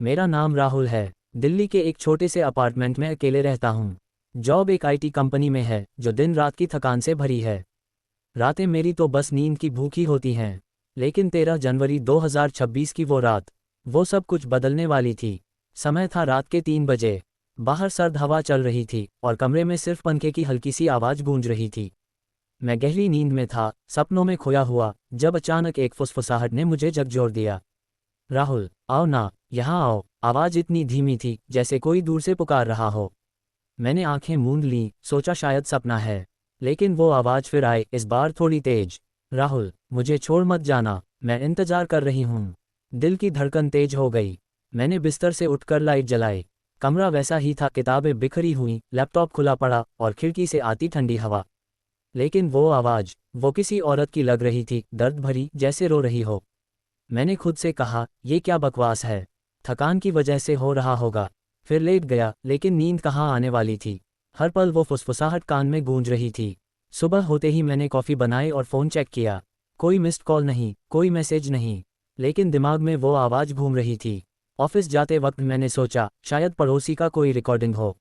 मेरा नाम राहुल है। दिल्ली के एक छोटे से अपार्टमेंट में अकेले रहता हूँ। जॉब एक आईटी कंपनी में है जो दिन रात की थकान से भरी है। रातें मेरी तो बस नींद की भूख ही होती हैं। लेकिन 13 जनवरी 2026 की वो रात, वो सब कुछ बदलने वाली थी। समय था रात के 3 बजे। बाहर सर्द हवा चल रही थी और कमरे में सिर्फ पंखे की हल्की सी आवाज़ गूंज रही थी। मैं गहरी नींद में था, सपनों में खोया हुआ, जब अचानक एक फुसफुसाहट ने मुझे झकझोर दिया। राहुल, आओ ना, यहाँ आओ। आवाज़ इतनी धीमी थी जैसे कोई दूर से पुकार रहा हो। मैंने आंखें मूंद लीं, सोचा शायद सपना है। लेकिन वो आवाज़ फिर आई, इस बार थोड़ी तेज। राहुल, मुझे छोड़ मत जाना, मैं इंतज़ार कर रही हूँ। दिल की धड़कन तेज हो गई। मैंने बिस्तर से उठकर लाइट जलाई। कमरा वैसा ही था, किताबें बिखरी हुई, लैपटॉप खुला पड़ा और खिड़की से आती ठंडी हवा। लेकिन वो आवाज़, वो किसी औरत की लग रही थी, दर्द भरी, जैसे रो रही हो। मैंने खुद से कहा, ये क्या बकवास है, थकान की वजह से हो रहा होगा। फिर लेट गया, लेकिन नींद कहाँ आने वाली थी। हर पल वो फुसफुसाहट कान में गूंज रही थी। सुबह होते ही मैंने कॉफ़ी बनाई और फ़ोन चेक किया। कोई मिस्ड कॉल नहीं, कोई मैसेज नहीं। लेकिन दिमाग में वो आवाज़ घूम रही थी। ऑफिस जाते वक्त मैंने सोचा, शायद पड़ोसी का कोई रिकॉर्डिंग हो।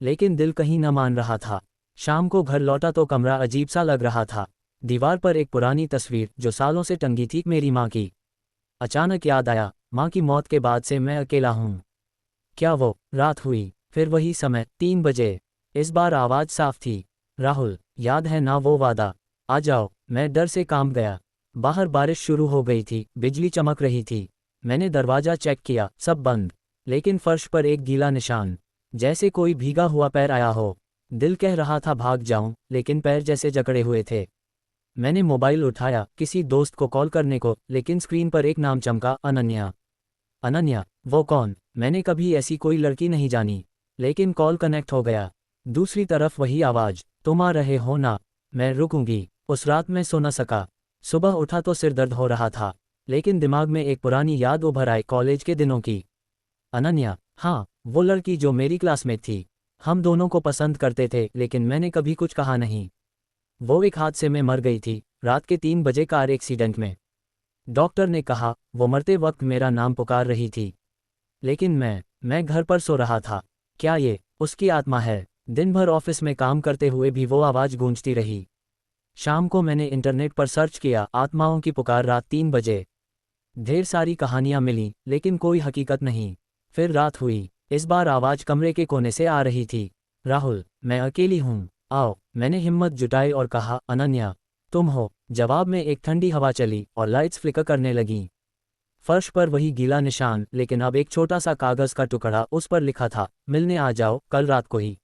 लेकिन दिल कहीं न मान रहा था। शाम को घर लौटा तो कमरा अजीब सा लग रहा था। दीवार पर एक पुरानी तस्वीर जो सालों से टंगी थी, मेरी माँ की। अचानक याद आया, माँ की मौत के बाद से मैं अकेला हूँ। क्या वो रात हुई? फिर वही समय, 3 बजे। इस बार आवाज़ साफ थी। राहुल, याद है ना वो वादा? आ जाओ। मैं डर से कांप गया। बाहर बारिश शुरू हो गई थी, बिजली चमक रही थी। मैंने दरवाज़ा चेक किया, सब बंद। लेकिन फर्श पर एक गीला निशान, जैसे कोई भीगा हुआ पैर आया हो। दिल कह रहा था भाग जाऊं, लेकिन पैर जैसे जकड़े हुए थे। मैंने मोबाइल उठाया, किसी दोस्त को कॉल करने को, लेकिन स्क्रीन पर एक नाम चमका, अनन्या। अनन्या? वो कौन? मैंने कभी ऐसी कोई लड़की नहीं जानी। लेकिन कॉल कनेक्ट हो गया। दूसरी तरफ वही आवाज़, तुम आ रहे हो ना? मैं रुकूंगी। उस रात मैं सो न सका। सुबह उठा तो सिर दर्द हो रहा था। लेकिन दिमाग में एक पुरानी याद उभर आई, कॉलेज के दिनों की। अनन्या, हाँ, वो लड़की जो मेरी क्लासमेट थी। हम दोनों को पसंद करते थे, लेकिन मैंने कभी कुछ कहा नहीं। वो एक हादसे में मर गई थी, रात के 3 बजे कार एक्सीडेंट में। डॉक्टर ने कहा, वो मरते वक्त मेरा नाम पुकार रही थी। लेकिन मैं घर पर सो रहा था। क्या ये उसकी आत्मा है? दिन भर ऑफिस में काम करते हुए भी वो आवाज़ गूंजती रही। शाम को मैंने इंटरनेट पर सर्च किया, आत्माओं की पुकार, रात 3 बजे। ढेर सारी कहानियां मिली, लेकिन कोई हकीकत नहीं। फिर रात हुई। इस बार आवाज़ कमरे के कोने से आ रही थी। राहुल, मैं अकेली हूँ, आओ। मैंने हिम्मत जुटाई और कहा, अनन्या, तुम हो? जवाब में एक ठंडी हवा चली और लाइट्स फ्लिकर करने लगीं। फर्श पर वही गीला निशान, लेकिन अब एक छोटा सा कागज़ का टुकड़ा, उस पर लिखा था, मिलने आ जाओ, कल रात को ही।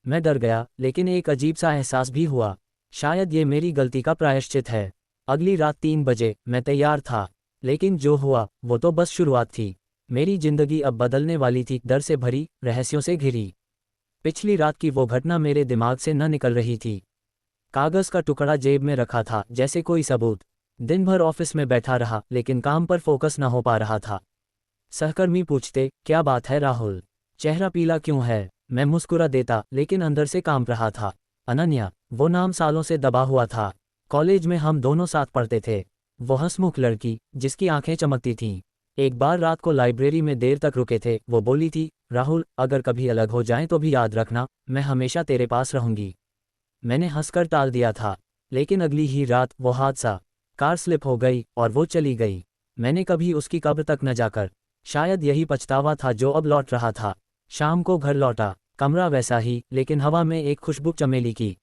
मैं डर गया, लेकिन एक अजीब सा एहसास भी हुआ। शायद ये मेरी गलती का प्रायश्चित है। अगली रात 3 बजे मैं तैयार था। लेकिन जो हुआ वो तो बस शुरुआत थी। मेरी जिंदगी अब बदलने वाली थी, डर से भरी, रहस्यों से घिरी। पिछली रात की वो घटना मेरे दिमाग से न निकल रही थी। कागज़ का टुकड़ा जेब में रखा था, जैसे कोई सबूत। दिन भर ऑफिस में बैठा रहा, लेकिन काम पर फोकस न हो पा रहा था। सहकर्मी पूछते, क्या बात है राहुल? चेहरा पीला क्यों है? मैं मुस्कुरा देता, लेकिन अंदर से कांप रहा था। अनन्या, वो नाम सालों से दबा हुआ था। कॉलेज में हम दोनों साथ पढ़ते थे। वो हंसमुख लड़की, जिसकी आंखें चमकती थीं। एक बार रात को लाइब्रेरी में देर तक रुके थे, वो बोली थी, राहुल, अगर कभी अलग हो जाएं तो भी याद रखना, मैं हमेशा तेरे पास रहूंगी। मैंने हंसकर टाल दिया था। लेकिन अगली ही रात वो हादसा, कार स्लिप हो गई और वो चली गई। मैंने कभी उसकी कब्र तक न जाकर। शायद यही पछतावा था जो अब लौट रहा था। शाम को घर लौटा, कमरा वैसा ही, लेकिन हवा में एक खुशबू चमेली की।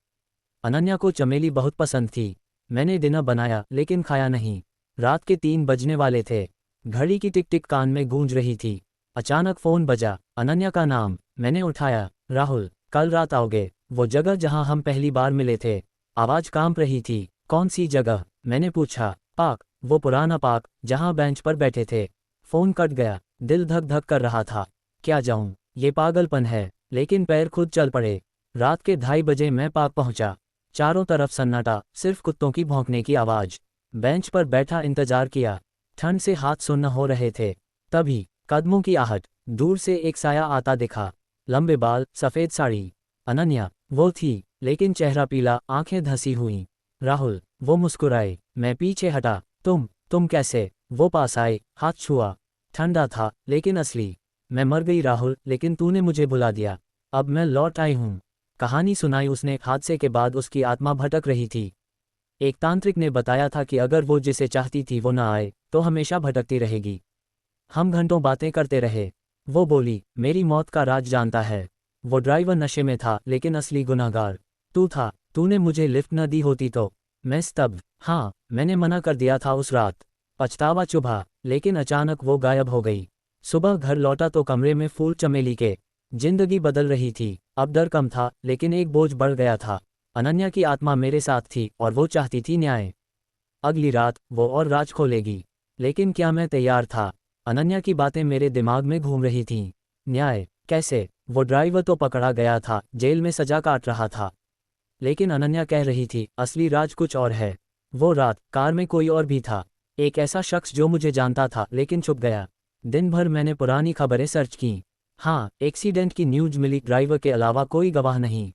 अनन्या को चमेली बहुत पसंद थी। मैंने डिनर बनाया, लेकिन खाया नहीं। रात के 3 बजने वाले थे। घड़ी की टिक टिक कान में गूंज रही थी। अचानक फ़ोन बजा, अनन्या का नाम। मैंने उठाया। राहुल, कल रात आओगे? वो जगह जहां हम पहली बार मिले थे। आवाज़ कांप रही थी। कौन सी जगह? मैंने पूछा। पार्क, वो पुराना पार्क, जहां बेंच पर बैठे थे। फ़ोन कट गया। दिल धक धक कर रहा था। क्या जाऊं? ये पागलपन है। लेकिन पैर खुद चल पड़े। रात के 2:30 बजे मैं पार्क पहुंचा। चारों तरफ सन्नाटा, सिर्फ कुत्तों की भौंकने की आवाज़। बेंच पर बैठा इंतजार किया। ठंड से हाथ सुन्न हो रहे थे। तभी कदमों की आहट, दूर से एक साया आता दिखा। लंबे बाल, सफ़ेद साड़ी। अनन्या वो थी, लेकिन चेहरा पीला, आंखें धंसी हुईं। राहुल, वो मुस्कुराए। मैं पीछे हटा। तुम कैसे? वो पास आए, हाथ छुआ। ठंडा था लेकिन असली। मैं मर गई राहुल, लेकिन तूने मुझे भुला दिया। अब मैं लौट आई हूँ। कहानी सुनाई उसने। हादसे के बाद उसकी आत्मा भटक रही थी। एक तांत्रिक ने बताया था कि अगर वो जिसे चाहती थी वो ना आए तो हमेशा भटकती रहेगी। हम घंटों बातें करते रहे। वो बोली, मेरी मौत का राज जानता है। वो ड्राइवर नशे में था लेकिन असली गुनहगार तू था। तूने मुझे लिफ्ट न दी होती तो। मैं स्तब्ध। हाँ, मैंने मना कर दिया था उस रात। पछतावा चुभा, लेकिन अचानक वो गायब हो गई। सुबह घर लौटा तो कमरे में फूल चमेली के। जिंदगी बदल रही थी। अब डर कम था लेकिन एक बोझ बढ़ गया था। अनन्या की आत्मा मेरे साथ थी और वो चाहती थी न्याय। अगली रात वो और राज खोलेगी। लेकिन क्या मैं तैयार था? अनन्या की बातें मेरे दिमाग में घूम रही थीं। न्याय कैसे? वो ड्राइवर तो पकड़ा गया था, जेल में सजा काट रहा था। लेकिन अनन्या कह रही थी असली राज कुछ और है। वो रात कार में कोई और भी था। एक ऐसा शख्स जो मुझे जानता था लेकिन छुप गया। दिन भर मैंने पुरानी खबरें सर्च की। हाँ, एक्सीडेंट की न्यूज मिली, ड्राइवर के अलावा कोई गवाह नहीं।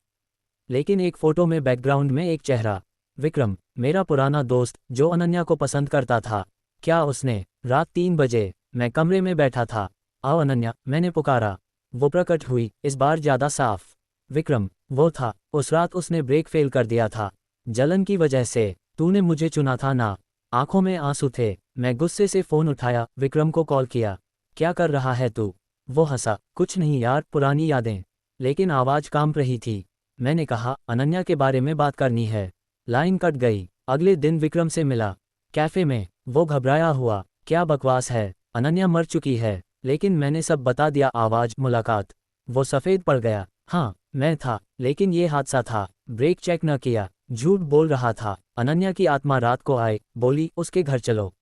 लेकिन एक फोटो में बैकग्राउंड में एक चेहरा। विक्रम, मेरा पुराना दोस्त जो अनन्या को पसंद करता था। क्या उसने? रात 3 बजे मैं कमरे में बैठा था। आओ अनन्या, मैंने पुकारा। वो प्रकट हुई, इस बार ज्यादा साफ। विक्रम, वो था। उस रात उसने ब्रेक फेल कर दिया था। जलन की वजह से। तूने मुझे चुना था ना? आंखों में आंसू थे। मैं गुस्से से फोन उठाया, विक्रम को कॉल किया। क्या कर रहा है तू? वो हंसा, कुछ नहीं यार, पुरानी यादें। लेकिन आवाज कांप रही थी। मैंने कहा, अनन्या के बारे में बात करनी है। लाइन कट गई। अगले दिन विक्रम से मिला, कैफे में। वो घबराया हुआ, क्या बकवास है, अनन्या मर चुकी है। लेकिन मैंने सब बता दिया। आवाज, मुलाकात। वो सफ़ेद पड़ गया। हाँ, मैं था, लेकिन ये हादसा था। ब्रेक चेक न किया, झूठ बोल रहा था। अनन्या की आत्मा रात को आए, बोली उसके घर चलो,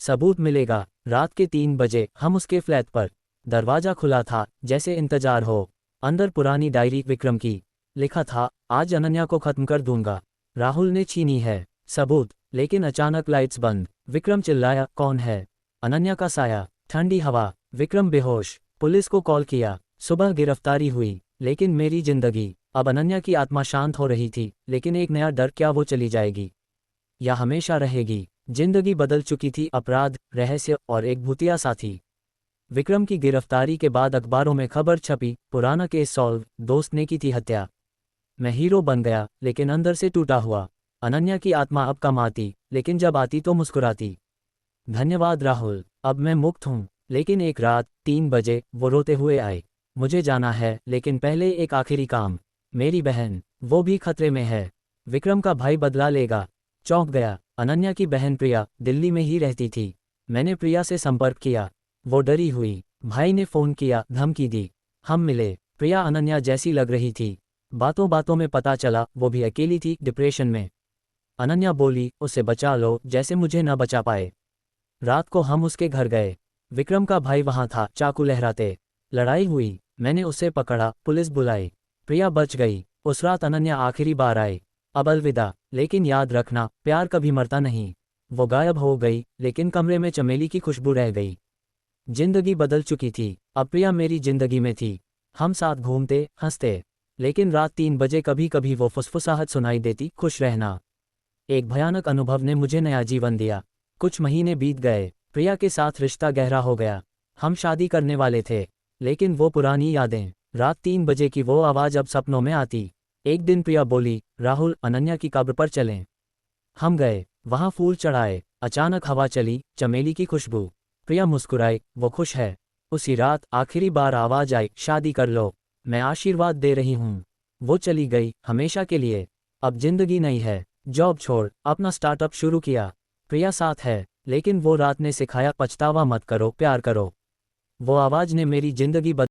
सबूत मिलेगा। रात के 3 बजे हम उसके फ्लैट पर। दरवाजा खुला था, जैसे इंतजार हो। अंदर पुरानी डायरी विक्रम की। लिखा था, आज अनन्या को खत्म कर दूंगा। राहुल ने छीनी है सबूत। लेकिन अचानक लाइट्स बंद। विक्रम चिल्लाया, कौन है? अनन्या का साया। ठंडी हवा। विक्रम बेहोश। पुलिस को कॉल किया। सुबह गिरफ्तारी हुई। लेकिन मेरी जिंदगी। अब अनन्या की आत्मा शांत हो रही थी, लेकिन एक नया डर, क्या वो चली जाएगी या हमेशा रहेगी? जिंदगी बदल चुकी थी। अपराध, रहस्य और एक भूतिया साथी। विक्रम की गिरफ्तारी के बाद अखबारों में खबर छपी, पुराना केस सॉल्व, दोस्त ने की थी हत्या। मैं हीरो बन गया, लेकिन अंदर से टूटा हुआ। अनन्या की आत्मा अब कम आती, लेकिन जब आती तो मुस्कुराती। धन्यवाद राहुल, अब मैं मुक्त हूँ। लेकिन एक रात 3 बजे वो रोते हुए आए। मुझे जाना है, लेकिन पहले एक आखिरी काम। मेरी बहन, वो भी खतरे में है। विक्रम का भाई बदला लेगा। चौंक गया। अनन्या की बहन प्रिया दिल्ली में ही रहती थी। मैंने प्रिया से संपर्क किया। वो डरी हुई। भाई ने फोन किया, धमकी दी। हम मिले। प्रिया अनन्या जैसी लग रही थी। बातों बातों में पता चला वो भी अकेली थी, डिप्रेशन में। अनन्या बोली, उसे बचा लो, जैसे मुझे न बचा पाए। रात को हम उसके घर गए। विक्रम का भाई वहां था, चाकू लहराते। लड़ाई हुई। मैंने उसे पकड़ा, पुलिस बुलाई। प्रिया बच गई। उस रात अनन्या आखिरी बार आई। अब अलविदा। लेकिन याद रखना, प्यार कभी मरता नहीं। वो गायब हो गई, लेकिन कमरे में चमेली की खुशबू रह गई। जिंदगी बदल चुकी थी। अब प्रिया मेरी जिंदगी में थी। हम साथ घूमते, हंसते। लेकिन रात 3 बजे कभी कभी वो फुसफुसाहट सुनाई देती, खुश रहना। एक भयानक अनुभव ने मुझे नया जीवन दिया। कुछ महीने बीत गए। प्रिया के साथ रिश्ता गहरा हो गया। हम शादी करने वाले थे। लेकिन वो पुरानी यादें। रात 3 बजे की वो आवाज़ अब सपनों में आती। एक दिन प्रिया बोली, राहुल, अनन्या की कब्र पर चलें। हम गए। वहाँ फूल चढ़ाए। अचानक हवा चली, चमेली की खुशबू। प्रिया मुस्कुराई, वो खुश है। उसी रात आखिरी बार आवाज़ आई, शादी कर लो, मैं आशीर्वाद दे रही हूँ। वो चली गई, हमेशा के लिए। अब जिंदगी नहीं है। जॉब छोड़, अपना स्टार्टअप शुरू किया। प्रिया साथ है, लेकिन वो रात ने सिखाया, पछतावा मत करो, प्यार करो। वो आवाज़ ने मेरी जिंदगी